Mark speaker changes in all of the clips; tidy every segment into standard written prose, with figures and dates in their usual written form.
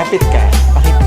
Speaker 1: Lapit ka. Pakita.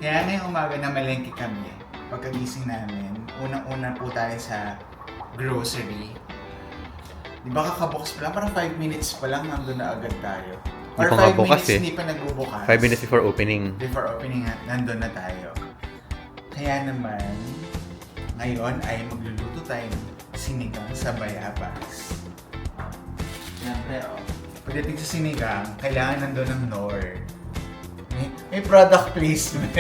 Speaker 2: Kaya ngayong umaga na malengke kami, pagkagising namin, unang-una po tayo sa grocery. Di ba kakabukas pa lang? Parang 5 minutes pa lang nandun na agad tayo. Or
Speaker 3: Hindi pa nga
Speaker 2: 5
Speaker 3: bukas
Speaker 2: minutes
Speaker 3: eh.
Speaker 2: hindi pa nagbubukas.
Speaker 3: 5 minutes before opening.
Speaker 2: Before opening, nandun na tayo. Kaya naman, ngayon ay magluluto tayo ng sinigang sa bayabas. Siyempre, pagdating sa sinigang, kailangan nandun ng Knorr. May product placement.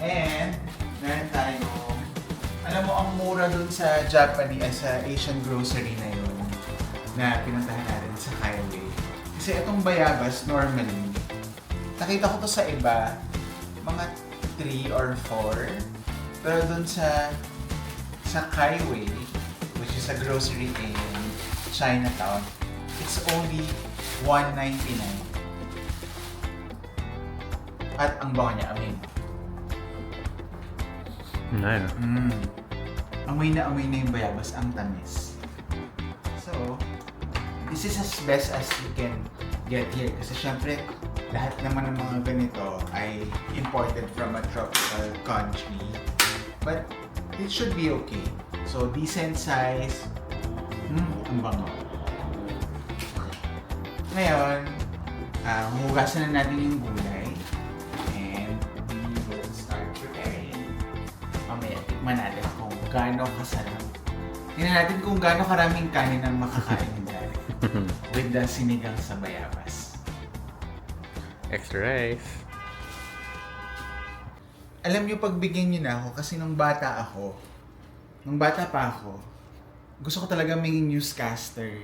Speaker 2: And, meron tayong, alam mo, ang mura dun sa Japanese, sa Asian grocery na yun, na pinuntahan natin sa highway. Kasi itong bayabas, normally, nakita ko to sa iba, mga 3 or 4. Pero dun sa highway, which is a grocery in Chinatown, it's only $1.99. At ang bango niya, amoy.
Speaker 3: Ayun.
Speaker 2: Amoy na yung bayabas, ang tamis. So, this is as best as you can get here. Kasi syempre, lahat naman ng mga ganito ay imported from a tropical country. But, it should be okay. So, decent size. Ang bango. Ngayon, hugasan na natin yung gulay. Tikman natin kung gaano kasarap. Tingnan natin kung gaano karaming kanin ang makakain dyan with the sinigang sa bayabas.
Speaker 3: Extra rice.
Speaker 2: Alam niyo, pagbigyan niyo na ako kasi nung bata pa ako, gusto ko talaga maging newscaster.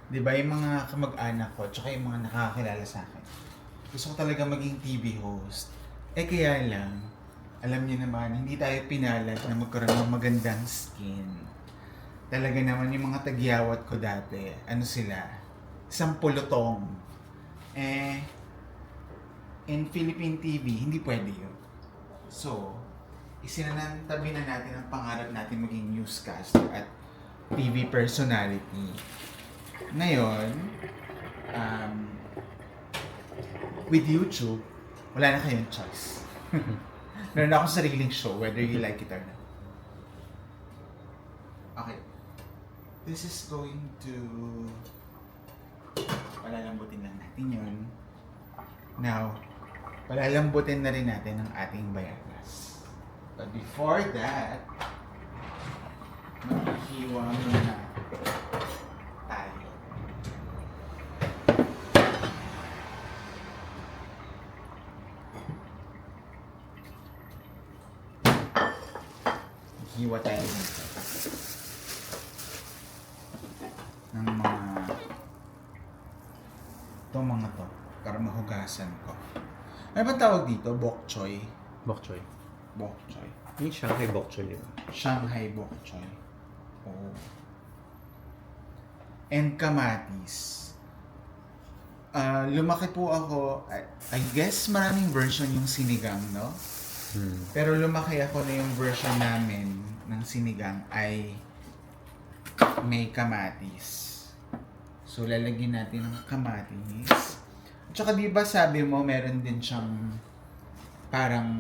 Speaker 2: Di ba? Yung mga kamag-anak ko, tsaka yung mga nakakakilala sa akin. Gusto ko talaga maging TV host. Kaya lang, alam niyo naman, hindi tayo pinalad na magkaroon ng magandang skin. Talaga naman yung mga tagyawat ko dati, ano sila? Isang pulutong. In Philippine TV, hindi pwede yun. So, isinantabi na natin ang pangarap natin maging newscaster at TV personality. Ngayon, with YouTube, wala na kayong choice. Meron akong sariling show, whether you like it or not. Okay. This is going to... Palalambutin lang natin yun. Now, palalambutin na rin natin ang ating bayabas. But before that, maghiwa muna tayo. Hiwa tayo nito ng mga to para mahugasan ko. Ano ba tawag dito? Bok choy?
Speaker 3: Bok choy.
Speaker 2: Bok choy.
Speaker 3: Yung Shanghai bok choy yun.
Speaker 2: Shanghai bok choy. Oh. And kamatis. Lumaki po ako, I guess maraming version yung sinigang, no? Pero lumaki ako na yung version namin ng sinigang ay may kamatis. So, lalagyan natin ng kamatis. At saka di ba sabi mo meron din siyang parang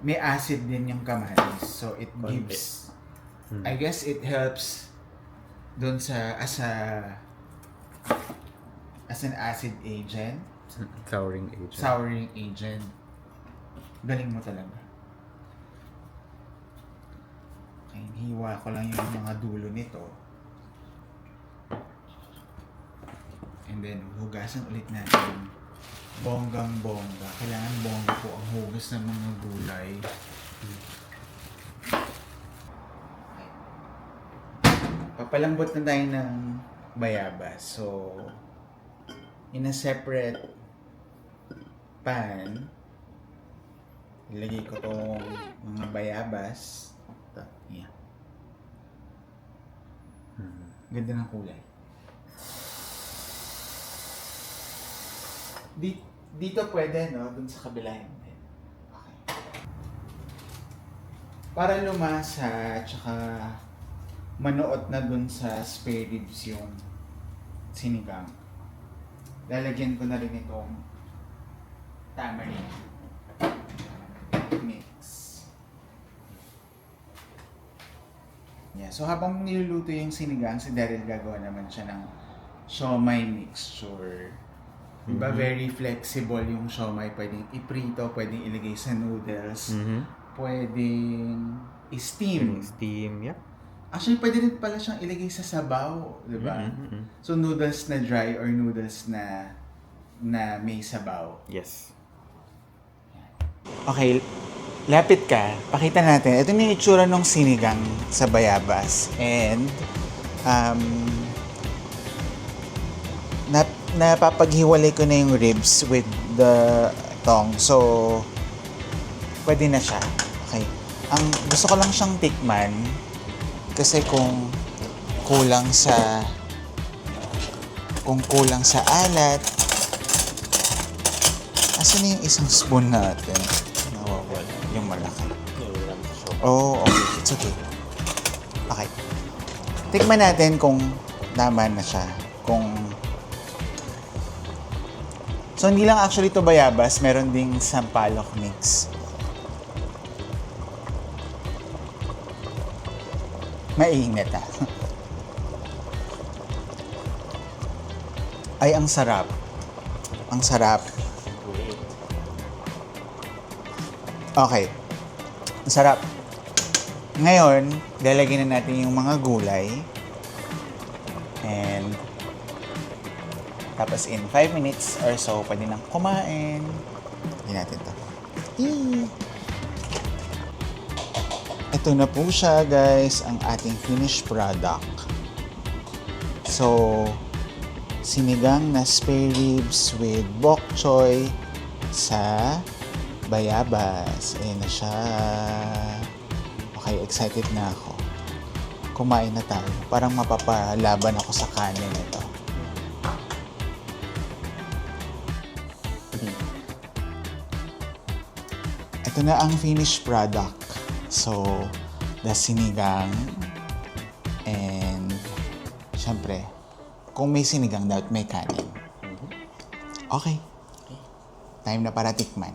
Speaker 2: may acid din yung kamatis. So, it gives, I guess it helps dun sa, as an acid agent.
Speaker 3: Souring agent.
Speaker 2: Souring agent. Galing mo talaga. Okay, hiwa ko lang yung mga dulo nito. And then, hugasan ulit natin. Bonggang-bongga. Kailangan bongga po ang hugas ng mga gulay. Okay. Papalambot na tayo ng bayabas. So, in a separate pan, ilagay ko tong mga bayabas. Ito, yan. Ganda ng kulay. Dito pwede, no? Dun sa kabila hindi. Okay. Para lumasa, tsaka manuot na dun sa spare ribs yung sinigang. Lalagyan ko na rin itong tamarind mix. Yeah, so habang niluluto yung sinigang, si Daryl gagawa naman siya ng siomai mixture. Diba, very flexible yung siomai. Pwedeng iprito, pwedeng ilagay sa noodles, pwedeng steam.
Speaker 3: Steam, yeah.
Speaker 2: Actually, pwede rin pala siyang ilagay sa sabaw, di ba? So, noodles na dry or noodles na may sabaw.
Speaker 3: Yes.
Speaker 2: Okay, lapit ka. Pakita natin. Ito yung itsura ng sinigang sa bayabas. And, napapaghiwalay ko na yung ribs with the tongue. So, pwede na siya. Okay. Ang gusto ko lang siyang tikman kasi kung kulang sa alat. Asan na yung isang spoon natin? Nawawala. Yung malaki. Oh, okay. It's okay. Okay. Tikman natin kung tama na siya. So, hindi lang actually ito bayabas. Meron ding sampalok mix. Mainit ah. Ay, ang sarap. Ang sarap. Okay. Ang sarap. Ngayon, lalagyan na natin yung mga gulay. And tapos in 5 minutes or so, pwede nang kumain. Hindi natin to. Ito na po siya, guys, ang ating finished product. So, sinigang na spare ribs with bok choy sa bayabas. Ayan na siya. Okay, excited na ako. Kumain na tayo. Parang mapapalaban ako sa kanin ito. Ito na ang finished product. So, the sinigang. And, syempre, kung may sinigang, dapat may kanin. Okay. Time na para tikman.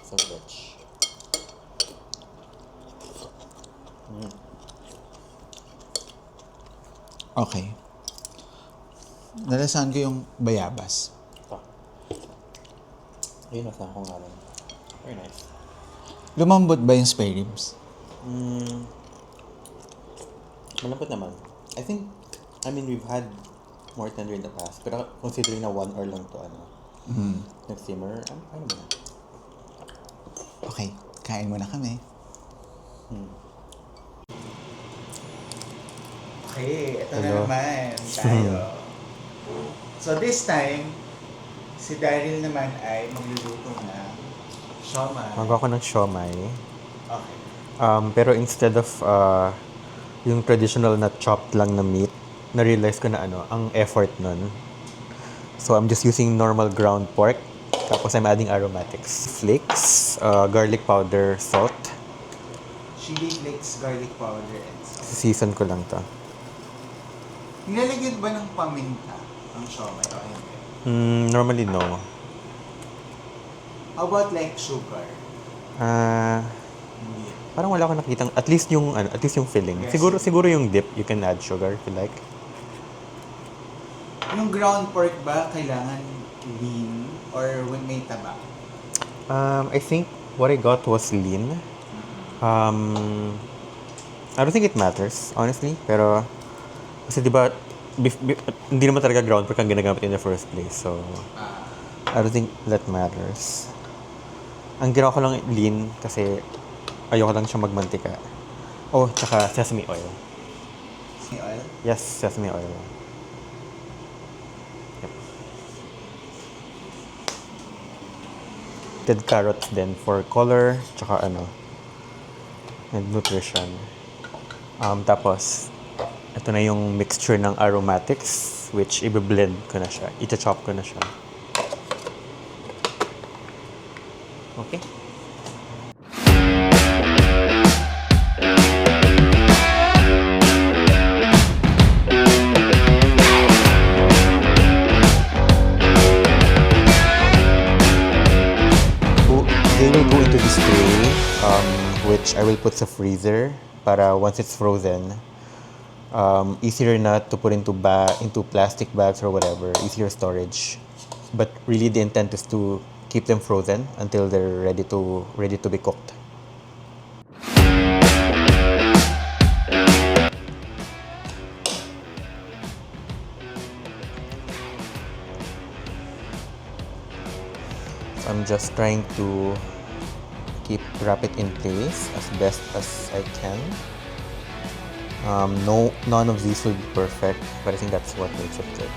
Speaker 3: So rich.
Speaker 2: Okay. Nalasahan ko yung bayabas.
Speaker 3: Ayun, nasa akong nga rin. Very nice.
Speaker 2: Lumambot ba yung spare ribs?
Speaker 3: Malambot naman. I mean, we've had more tender in the past. Pero considering na 1 hour lang to, nag-simmer, ano ba na?
Speaker 2: Okay, kain muna kami. Okay, ito na
Speaker 3: Hello.
Speaker 2: naman tayo. So this time, si Daryl naman ay magluluto ng siomai.
Speaker 3: Magawa ko ng siomai.
Speaker 2: Okay.
Speaker 3: Pero instead of yung traditional na chopped lang na meat, na-realize ko na ang effort nun. So I'm just using normal ground pork. Tapos I'm adding aromatics. Flakes, garlic powder, salt.
Speaker 2: Chili flakes, garlic powder, and salt.
Speaker 3: Season ko lang to.
Speaker 2: Nilalagyan ba ng paminta ang siomai o hindi?
Speaker 3: Normally no.
Speaker 2: How about like sugar? Hindi.
Speaker 3: Parang wala ko nakitang at least yung filling.
Speaker 2: Yes.
Speaker 3: Siguro yung dip you can add sugar if you like.
Speaker 2: Yung ground pork ba kailangan lean or when may taba?
Speaker 3: I think what I got was lean. I don't think it matters, honestly. Pero, kasi diba, hindi naman talaga ground pork ang ginagamit in the first place. So, I don't think that matters. Ang ginawa ko lang lean kasi ayoko lang siya magmantika. Oh, tsaka sesame oil.
Speaker 2: Sesame oil?
Speaker 3: Yes, sesame oil. Yep. Did carrots then for color, tsaka and nutrition. Tapos, ito na yung mixture ng aromatics, which i-blend ko na siya. I-chop ko na siya. Okay. they will go into this tray, which I will put sa freezer para once it's frozen, easier not to put into plastic bags or whatever, easier storage. But really the intent is to keep them frozen until they're ready to be cooked. So I'm just trying to wrap it in place as best as I can. None of these will be perfect, but I think that's what makes it good.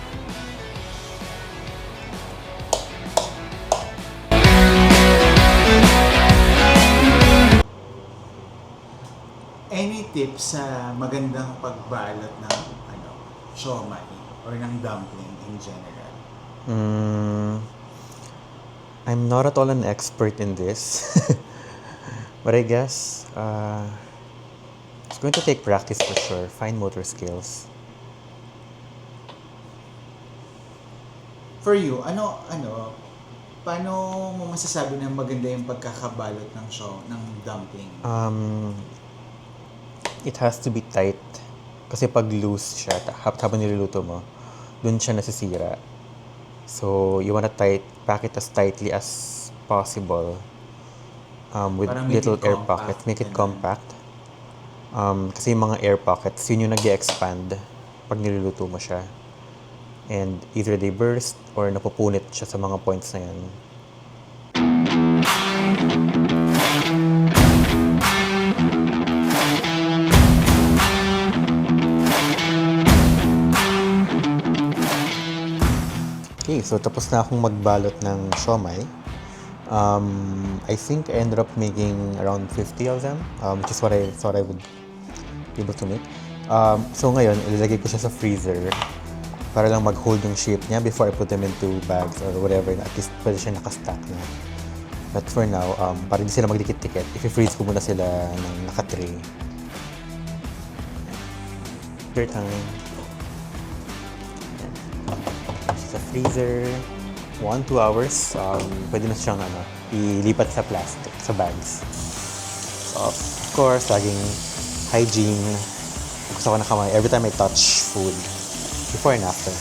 Speaker 2: Any tips sa magandang pagbalot ng siomai or ng dumpling in general?
Speaker 3: I'm not at all an expert in this, but I guess it's going to take practice for sure, fine motor skills.
Speaker 2: For you, paano mo masasabi na maganda yung pagkakabalot ng dumpling?
Speaker 3: It has to be tight. Kasi pag loose siya, habang niluluto mo, dun siya nasisira. So, you wanna pack it as tightly as possible. With
Speaker 2: Parang make
Speaker 3: little
Speaker 2: it
Speaker 3: air
Speaker 2: compact,
Speaker 3: pockets. Make it
Speaker 2: ganun.
Speaker 3: compact. Kasi yung mga air pockets, yun yung nag-expand pag niluluto mo siya. And either they burst or napupunit siya sa mga points na yan. Okay, so tapos na akong magbalot ng siomai. I think I ended up making around 50 of them, which is what I thought I would be able to make. So ngayon, ilalagay ko siya sa freezer para lang mag-hold yung shape niya before I put them into bags or whatever. At least pwede siya nakastack na. But for now, para hindi sila magdikit-dikit, i-freeze ko muna sila ng naka-tray. Third time. Sa freezer, 1-2 hours, pwede na siyang ilipat sa plastic, sa bags. So, of course, laging hygiene. Gusto ko na kamay every time I touch food, before and after.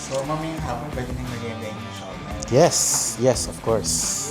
Speaker 2: So, mamayang hapon, pwede nang merienda yung siomai.
Speaker 3: Yes, of course.